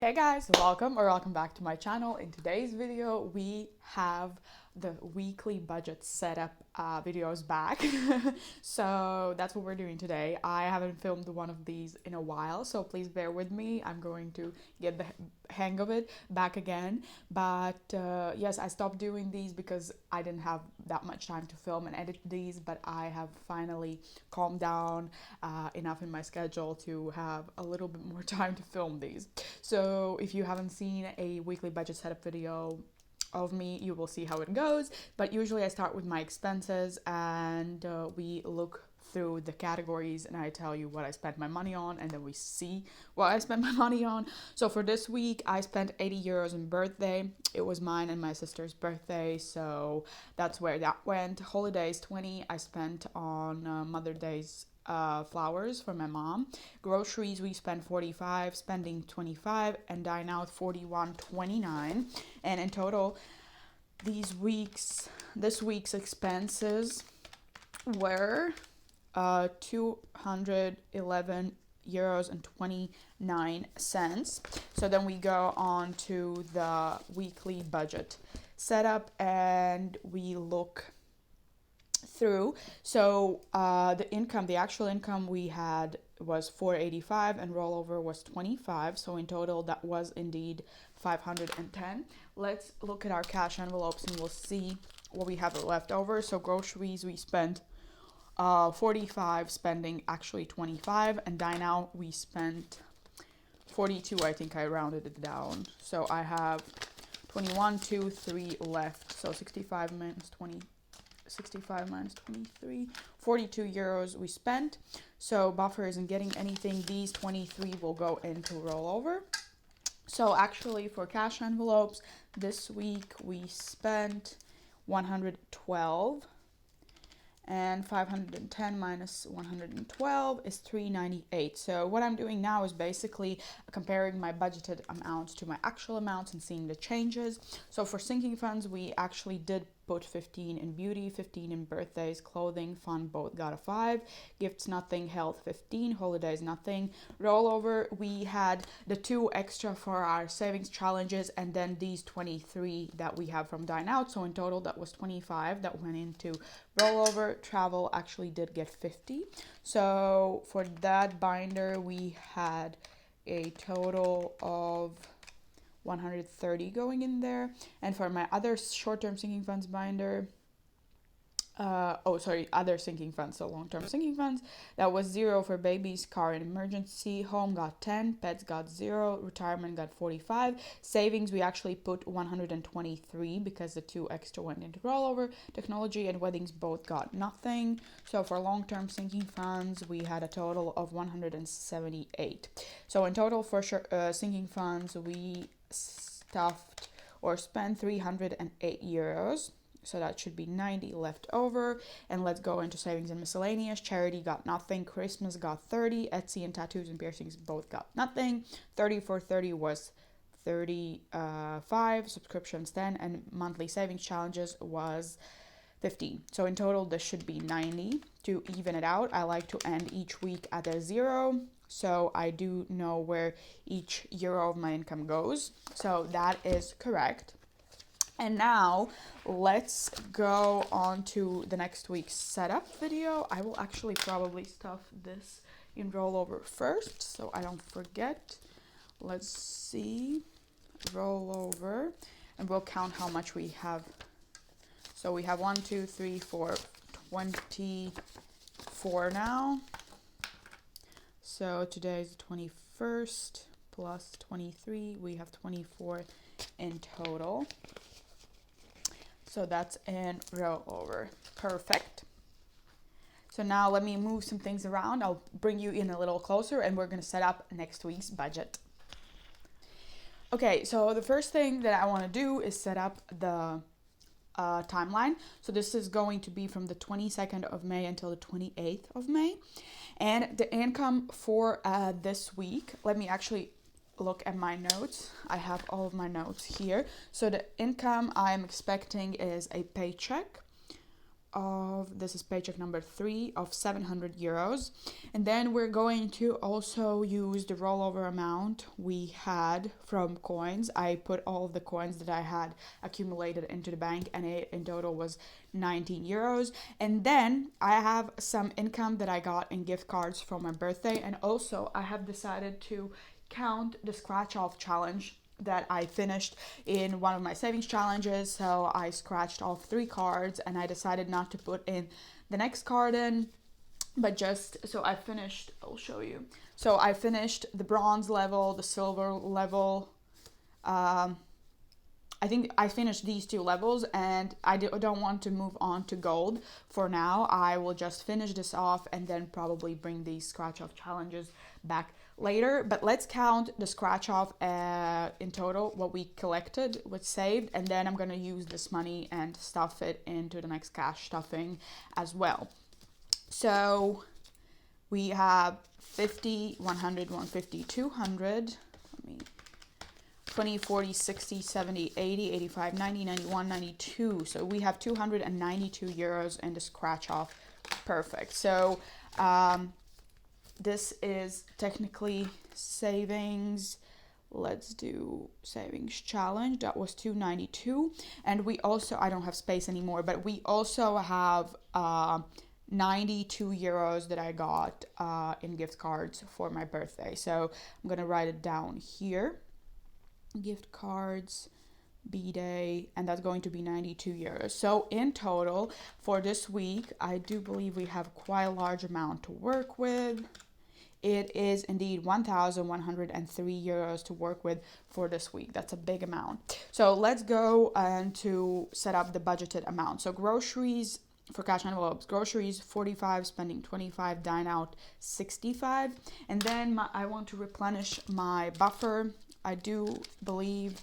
Hey guys, welcome back to my channel. In today's video, we have the weekly budget setup videos back. So that's what we're doing today. I haven't filmed one of these in a while, so please bear with me. I'm going to get the hang of it back again. But yes, I stopped doing these because I didn't have that much time to film and edit these, but I have finally calmed down enough in my schedule to have a little bit more time to film these. So if you haven't seen a weekly budget setup video of me, you will see how it goes. But usually I start with my expenses and we look through the categories and I tell you what I spent my money on, and then we see what I spent my money on. So for this week, I spent 80 euros on birthday. It was mine and my sister's birthday, so that's where that went. Holidays 20 I spent on Mother's Day's flowers for my mom. Groceries we spent 45, spending 25, and dine out 41.29. And in total, this week's expenses were 211 euros and 29 cents. So then we go on to the weekly budget setup and we look through. So the actual income we had was 485 and rollover was 25. So in total, that was indeed 510. Let's look at our cash envelopes and we'll see what we have left over. So groceries, we spent 45, spending actually 25, and dine out we spent 42. I think I rounded it down. So I have 21, 2, 3 left. So 65 minus 20. 65 minus 23, 42 euros we spent. So buffer isn't getting anything. These 23 will go into rollover. So actually for cash envelopes, this week we spent 112, and 510 minus 112 is 398. So what I'm doing now is basically comparing my budgeted amounts to my actual amounts and seeing the changes. So for sinking funds, we actually did put 15 in beauty, 15 in birthdays, clothing, fun, both got a 5. Gifts, nothing. Health, 15. Holidays, nothing. Rollover, we had the 2 extra for our savings challenges, and then these 23 that we have from dine out. So in total, that was 25 that went into rollover. Travel actually did get 50. So for that binder, we had a total of 130 going in there. And for my other short-term sinking funds binder, other sinking funds, so long-term sinking funds, that was 0 for babies, car and emergency. Home got 10, pets got 0, retirement got 45. Savings, we actually put 123 because the 2 extra went into rollover. Technology and weddings both got nothing. So for long-term sinking funds, we had a total of 178. So in total for sinking funds, we stuffed or spent 308 euros. So that should be 90 left over. And let's go into savings and miscellaneous. Charity got nothing. Christmas got 30. Etsy and tattoos and piercings both got nothing. 30 for 30 was 35. Subscriptions 10. And monthly savings challenges was 15. So in total, this should be 90 to even it out. I like to end each week at a 0. So I do know where each euro of my income goes. So that is correct. And now let's go on to the next week's setup video. I will actually probably stuff this in rollover first so I don't forget. Let's see, rollover, and we'll count how much we have. So we have 1, 2, 3, 4, 24 now. So today is the 21st plus 23. We have 24 in total. So that's in rollover. Perfect. So now let me move some things around. I'll bring you in a little closer and we're going to set up next week's budget. Okay, so the first thing that I want to do is set up the timeline. So this is going to be from the 22nd of May until the 28th of May. And the income for this week, let me actually look at my notes. I have all of my notes here. So the income I'm expecting is a paycheck of, this is paycheck number 3 of 700 euros. And then we're going to also use the rollover amount we had from coins. I put all of the coins that I had accumulated into the bank, and it in total was 19 euros. And then I have some income that I got in gift cards for my birthday. And also I have decided to count the scratch off challenge that I finished in one of my savings challenges. So I scratched off 3 cards, and I decided not to put in the next card in, but just, so I finished, I'll show you. So I finished the bronze level, the silver level. I think I finished these 2 levels, and I don't want to move on to gold for now. I will just finish this off and then probably bring these scratch off challenges back later. But let's count the scratch off in total, what we collected, what saved, and then I'm going to use this money and stuff it into the next cash stuffing as well. So we have 50, 100, 150, 200, 20, 40, 60, 70, 80, 85, 90, 91, 92. So we have 292 euros in the scratch off. Perfect. So this is technically savings. Let's do savings challenge. That was 292. And we also, I don't have space anymore, but we also have 92 euros that I got in gift cards for my birthday. So I'm going to write it down here. Gift cards, B-Day, and that's going to be 92 euros. So in total for this week, I do believe we have quite a large amount to work with. It is indeed 1,103 euros to work with for this week. That's a big amount. So let's go and to set up the budgeted amount. So groceries for cash envelopes, groceries 45, spending 25, dine out 65. And then I want to replenish my buffer. I do believe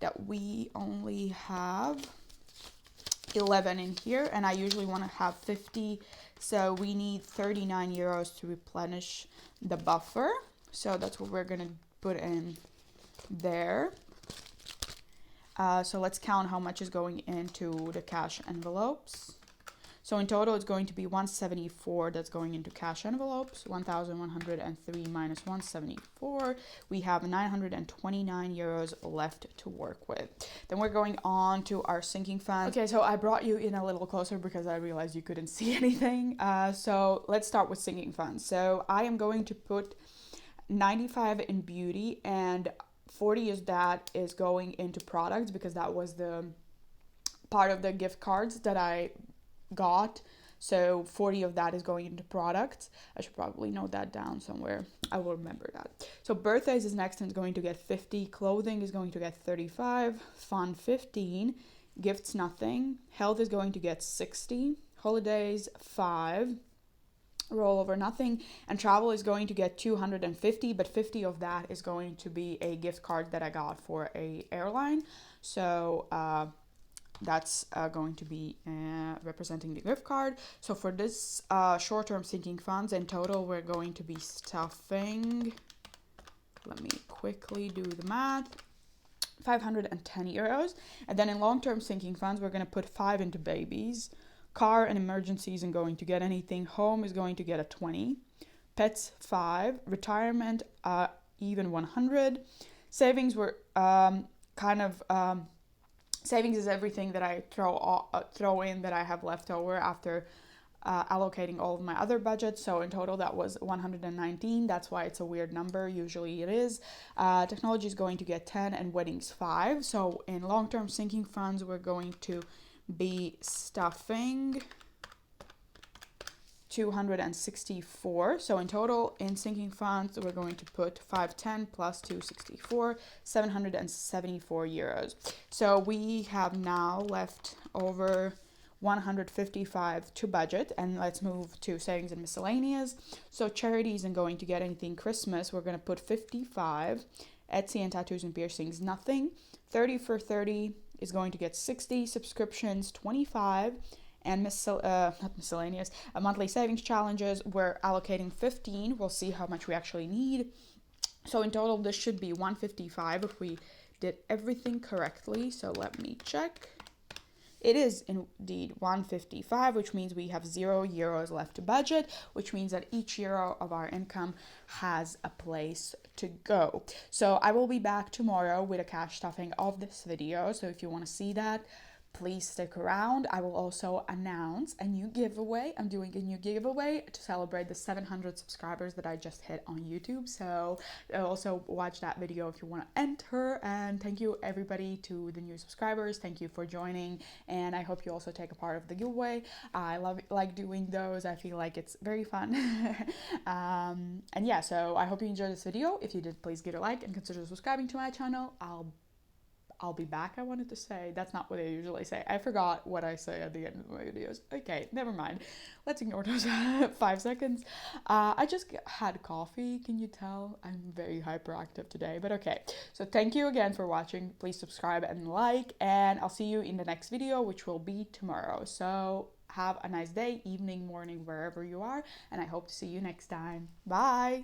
that we only have 11 in here, and I usually want to have 50. So we need 39 euros to replenish the buffer. So that's what we're going to put in there. So let's count how much is going into the cash envelopes. So in total, it's going to be 174 that's going into cash envelopes, 1,103 minus 174. We have 929 euros left to work with. Then we're going on to our sinking funds. Okay, so I brought you in a little closer because I realized you couldn't see anything. So let's start with sinking funds. So I am going to put 95 in beauty, and 40 is that is going into products, because that was the part of the gift cards that I got. So 40 of that is going into products. I should probably note that down somewhere. I will remember that. So birthdays is next and is going to get 50. Clothing is going to get 35. Fun 15. Gifts nothing. Health is going to get 60. Holidays 5. Rollover nothing. And travel is going to get 250, but 50 of that is going to be a gift card that I got for a airline. So that's going to be representing the gift card. So for this short-term sinking funds, in total, we're going to be stuffing, let me quickly do the math, 510 euros. And then in long-term sinking funds, we're going to put 5 into babies. Car and emergency isn't going to get anything. Home is going to get a 20. Pets 5. Retirement even 100. Savings were savings is everything that I throw in that I have left over after allocating all of my other budgets. So in total that was 119. That's why it's a weird number. Usually it is. Technology is going to get 10 and weddings 5. So in long-term sinking funds, we're going to be stuffing 264. So in total in sinking funds, we're going to put 510 plus 264, 774 euros. So we have now left over 155 to budget, and let's move to savings and miscellaneous. So charity isn't going to get anything. Christmas, we're going to put 55. Etsy and tattoos and piercings, nothing. 30 for 30 is going to get 60. Subscriptions 25. And not miscellaneous, monthly savings challenges, we're allocating 15. We'll see how much we actually need. So in total, this should be 155 if we did everything correctly. So let me check. it is indeed 155, which means we have €0 left to budget, which means that each euro of our income has a place to go. So I will be back tomorrow with a cash stuffing of this video. So if you want to see that, please stick around. I will also announce a new giveaway. I'm doing a new giveaway to celebrate the 700 subscribers that I just hit on YouTube. So also watch that video if you want to enter. And thank you everybody to the new subscribers. Thank you for joining. And I hope you also take a part of the giveaway. I like doing those. I feel like it's very fun. And yeah, so I hope you enjoyed this video. If you did, please give it a like and consider subscribing to my channel. I'll be back, I wanted to say. That's not what I usually say. I forgot what I say at the end of my videos. Okay, never mind. Let's ignore those 5 seconds. I just had coffee. Can you tell? I'm very hyperactive today, but okay. So thank you again for watching. Please subscribe and like, and I'll see you in the next video, which will be tomorrow. So have a nice day, evening, morning, wherever you are, and I hope to see you next time. Bye!